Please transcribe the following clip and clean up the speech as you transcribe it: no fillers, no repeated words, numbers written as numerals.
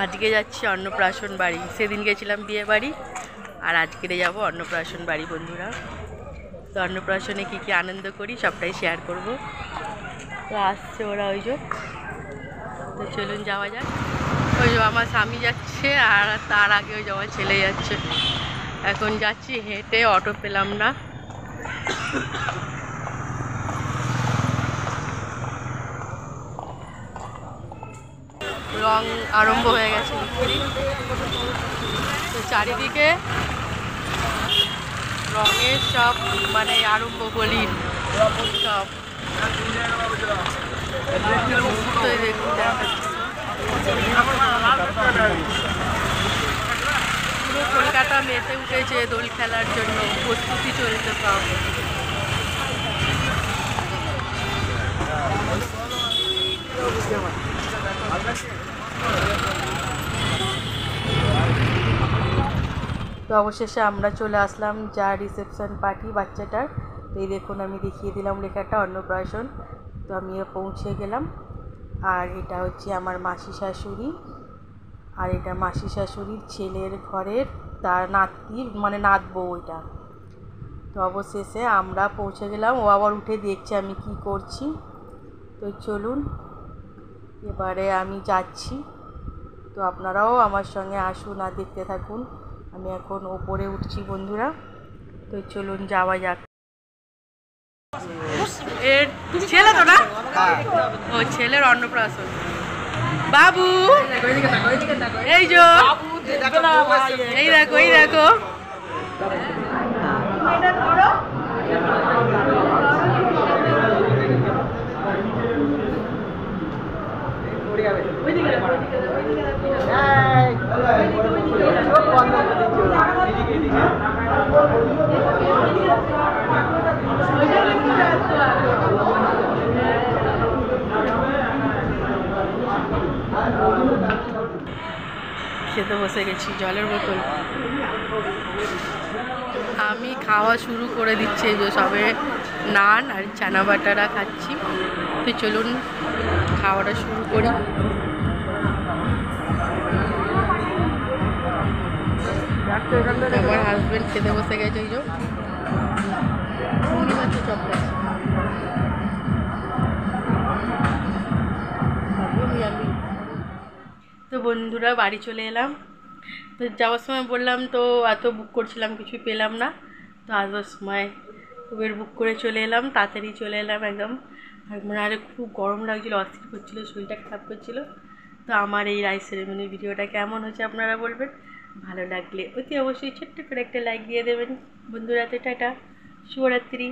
আজকে যাচ্ছি অন্নপ্রাশন বাড়ি। সেদিন গেছিলাম বিয়ে বাড়ি, আর আজকে যাব অন্নপ্রাশন বাড়ি বন্ধুরা। তো অন্নপ্রাশনে কী কী আনন্দ করি সবটাই শেয়ার করব। তো আসছে ওরা, ওই যে। তো চলুন যাওয়া যাক। ওই যে আমার স্বামী যাচ্ছে, আর তার আগে ওই যে আমার ছেলে যাচ্ছে। এখন যাচ্ছি হেঁটে, অটো পেলাম না। রং আরম্ভ হয়ে গেছে বিক্রি। তো চারিদিকে রঙের সব মানে আরম্ভ, হোলির সব। তো দেখুন পুরো কলকাতা মেতে উঠেছে দোল খেলার জন্য, প্রস্তুতি চলছে সব। তো অবশেষে আমরা চলে আসলাম যা রিসেপশন পার্টি বাচ্চাটার। তো এই দেখুন আমি দেখিয়ে দিলাম লেখাটা অন্নপ্রাশন। তো আমিও পৌঁছে গেলাম। আর এটা হচ্ছে আমার মাসি শাশুড়ি, আর এটা মাসি শাশুড়ির ছেলের ঘরের তার নাতির মানে নাত বউ এটা। তো অবশেষে আমরা পৌঁছে গেলাম। ও আবার উঠে দেখছে আমি কি করছি। তো চলুন এবারে আমি যাচ্ছি। তো আপনারাও আমার সঙ্গে আসুন আর দেখতে থাকুন। আমি এখন ওপরে উঠছি বন্ধুরা। তো চলুন যাওয়া যাক। এর ছেলে তো না, ও ছেলের অন্নপ্রাশন। বাবু এই যে, এই দেখো, এই দেখো। খেতে বসে গেছি, জলের বোতল। আমি খাওয়া শুরু করে দিচ্ছি, এই যে সবে নান আর চানা বাটারা খাচ্ছি। তো চলুন খাওয়াটা শুরু করি। আমার হাজবেন্ড খেতে বসে গেছে, এই যে চকলেট। তো বন্ধুরা বাড়ি চলে এলাম। তো যাওয়ার সময় বললাম তো এত বুক করছিলাম, কিছুই পেলাম না। তো আসবার সময় উবের বুক করে চলে এলাম, তাড়াতাড়ি চলে এলাম একদম। মানে আরে খুব গরম লাগছিলো, অস্থির করছিলো, শরীরটা খারাপ করছিলো। তো আমার এই রাইস সেরেমনির ভিডিওটা কেমন হচ্ছে আপনারা বলবেন। ভালো লাগলে অতি অবশ্যই ছোট্ট করে একটা লাইক দিয়ে দেবেন বন্ধুরা। তো টাটা, শুভরাত্রি।